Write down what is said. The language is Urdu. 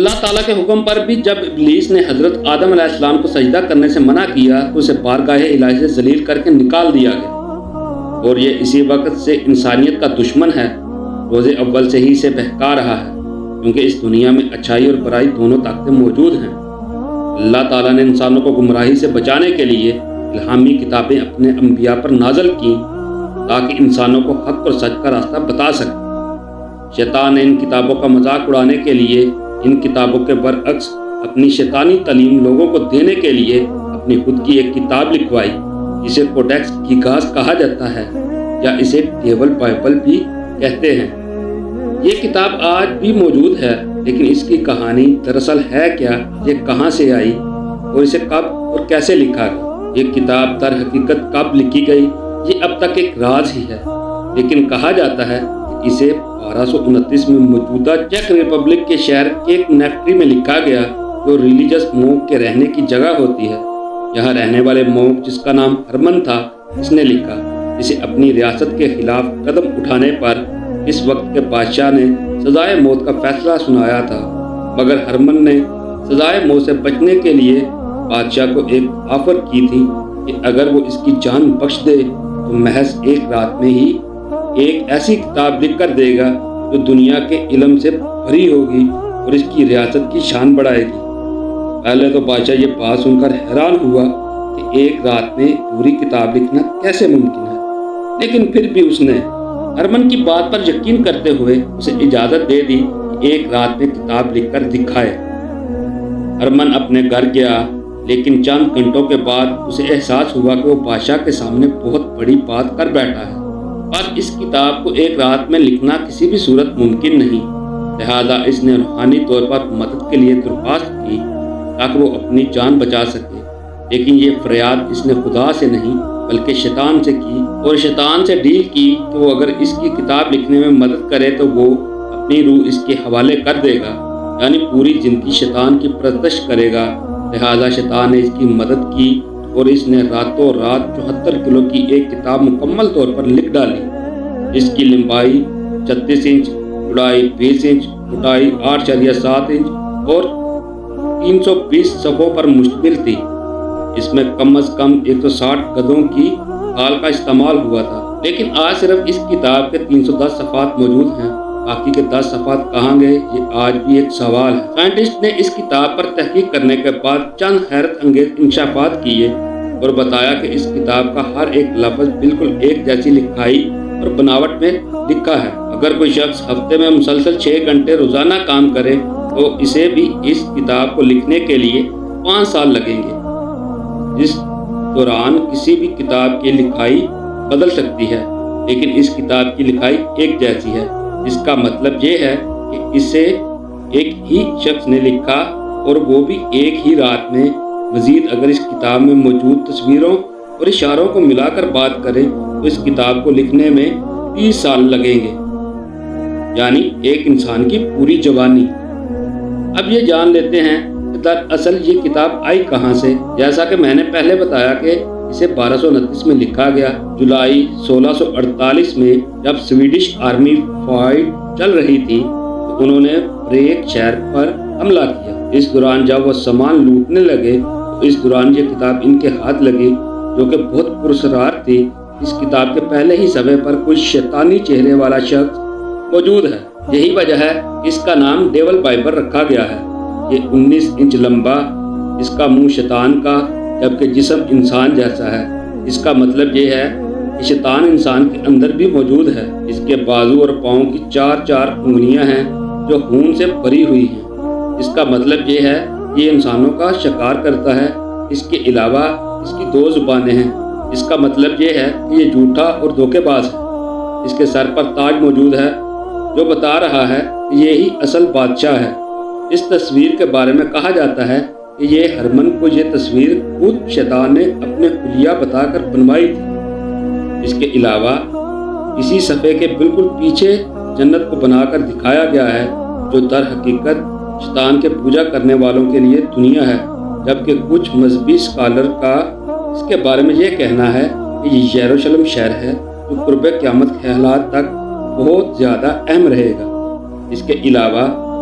اللہ تعالیٰ کے حکم پر بھی جب ابلیس نے حضرت آدم علیہ السلام کو سجدہ کرنے سے منع کیا تو اسے بارگاہ الہی سے ذلیل کر کے نکال دیا گیا، اور یہ اسی وقت سے انسانیت کا دشمن ہے۔ روز اول سے ہی اسے بہکا رہا ہے، کیونکہ اس دنیا میں اچھائی اور برائی دونوں طاقتیں موجود ہیں۔ اللہ تعالیٰ نے انسانوں کو گمراہی سے بچانے کے لیے الہامی کتابیں اپنے انبیاء پر نازل کیں تاکہ انسانوں کو حق اور سچ کا راستہ بتا سکے۔ شیطان نے ان کتابوں کا مذاق اڑانے کے لیے ان کتابوں کے برعکس اپنی شیطانی تعلیم لوگوں کو دینے کے لیے اپنی خود کی ایک کتاب لکھوائی، جسے کوڈیکس گیگاس کہا جاتا ہے یا اسے ڈیول بائبل بھی کہتے ہیں۔ یہ کتاب آج بھی موجود ہے، لیکن اس کی کہانی دراصل ہے کیا، یہ کہاں سے آئی اور اسے کب اور کیسے لکھا گیا۔ یہ کتاب در حقیقت کب لکھی گئی یہ اب تک ایک راز ہی ہے، لیکن کہا جاتا ہے کہ اسے 1229 میں موجودہ چیک ریپبلک کے شہر کیک نیکٹری میں لکھا گیا، جو ریلیجس مونک کے رہنے کی جگہ ہوتی ہے۔ یہاں رہنے والے مونک، جس کا نام ہرمن تھا، اس نے لکھا، اسے اپنی ریاست کے خلاف قدم اٹھانے پر اس وقت کے بادشاہ نے سزائے موت کا فیصلہ سنایا تھا، مگر ہرمن نے سزائے موت سے بچنے کے لیے بادشاہ کو ایک آفر کی تھی کہ اگر وہ اس کی جان بخش دے تو محض ایک رات میں ہی ایک ایسی کتاب لکھ کر دے گا جو دنیا کے علم سے بھری ہوگی اور اس کی ریاست کی شان بڑھائے گی۔ پہلے تو بادشاہ یہ بات سن کر حیران ہوا کہ ایک رات میں پوری کتاب لکھنا کیسے ممکن ہے، لیکن پھر بھی اس نے ہرمن کی بات پر یقین کرتے ہوئے اسے اجازت دے دی کہ ایک رات میں کتاب لکھ کر دکھائے۔ ہرمن اپنے گھر گیا، لیکن چند گھنٹوں کے بعد اسے احساس ہوا کہ وہ بادشاہ کے سامنے بہت بڑی بات کر بیٹھا ہے، اور اس کتاب کو ایک رات میں لکھنا کسی بھی صورت ممکن نہیں۔ لہذا اس نے روحانی طور پر مدد کے لیے درخواست کی تاکہ وہ اپنی جان بچا سکے، لیکن یہ فریاد اس نے خدا سے نہیں بلکہ شیطان سے کی، اور شیطان سے ڈیل کی کہ وہ اگر اس کی کتاب لکھنے میں مدد کرے تو وہ اپنی روح اس کے حوالے کر دے گا، یعنی پوری زندگی شیطان کی پرستش کرے گا۔ لہذا شیطان نے اس کی مدد کی اور اس نے راتوں رات 74 کلو کی ایک کتاب مکمل طور پر لکھ ڈالی، جس کی لمبائی 36 انچ، چوڑائی 20 انچ، موٹائی 8.7 انچ اور 320 صفحوں پر مشتمل تھی۔ اس میں کم از کم 160 گدھوں کی کھال کا استعمال ہوا تھا، لیکن آج صرف اس کتاب کے 310 صفحات موجود ہیں۔ باقی کے 10 صفحات کہاں گئے، یہ آج بھی ایک سوال ہے۔ سائنٹسٹ نے اس کتاب پر تحقیق کرنے کے بعد چند حیرت انگیز انکشافات کیے اور بتایا کہ اس کتاب کا ہر ایک لفظ بالکل ایک جیسی لکھائی اور بناوٹ میں لکھا ہے۔ اگر کوئی شخص ہفتے میں مسلسل 6 گھنٹے روزانہ کام کرے تو اسے بھی اس کتاب کو لکھنے کے لیے 5 سال لگیں گے، جس دوران کسی بھی کتاب کی لکھائی بدل سکتی ہے، لیکن اس کتاب کی لکھائی ایک جیسی ہے، جس کا مطلب یہ ہے کہ اسے ایک ہی شخص نے لکھا، اور وہ بھی ایک ہی رات میں۔ مزید اگر اس کتاب میں موجود تصویروں اور اشاروں کو ملا کر بات کریں تو اس کتاب کو لکھنے میں 30 سال لگیں گے، یعنی ایک انسان کی پوری جوانی۔ اب یہ جان لیتے ہیں کہ دراصل یہ کتاب آئی کہاں سے۔ جیسا کہ میں نے پہلے بتایا کہ اسے 1229 میں لکھا گیا۔ جولائی 1648 میں جب سویڈش آرمی فائٹ چل رہی تھی تو انہوں نے بریک شہر پر حملہ کیا۔ اس دوران جب وہ سامان لوٹنے لگے تو اس دوران یہ کتاب ان کے ہاتھ لگی، جو کہ بہت پراسرار تھی۔ اس کتاب کے پہلے ہی صفحے پر کوئی شیطانی چہرے والا شخص موجود ہے، یہی وجہ ہے اس کا نام ڈیول بائبل رکھا گیا ہے۔ یہ 19 انچ لمبا، اس کا منہ شیطان کا جبکہ جسم انسان جیسا ہے۔ اس کا مطلب یہ ہے کہ شیطان انسان کے اندر بھی موجود ہے۔ اس کے بازو اور پاؤں کی 4 انگلیاں ہیں جو خون سے بھری ہوئی ہیں۔ اس کا مطلب یہ ہے کہ یہ انسانوں کا شکار کرتا ہے۔ اس کے علاوہ اس کی 2 زبانیں ہیں۔ اس کا مطلب یہ ہے کہ یہ جھوٹا اور دھوکے باز ہے۔ اس کے سر پر تاج موجود ہے جو بتا رہا ہے کہ یہی اصل بادشاہ ہے۔ اس تصویر کے بارے میں کہا جاتا ہے کہ یہ ہرمن کو یہ تصویر خود شیطان نے اپنے حلیہ بتا کر بنوائی تھی۔ اس کے علاوہ اسی صفحے کے بالکل پیچھے جنت کو بنا کر دکھایا گیا ہے، جو در حقیقت شیطان کے پوجا کرنے والوں کے لیے دنیا ہے، جبکہ کچھ مذہبی اسکالر کا اس کے بارے میں یہ کہنا ہے کہ یہ یروشلم شہر ہے جو قرب قیامت کے حالات تک بہت زیادہ اہم رہے گا۔ اس کے علاوہ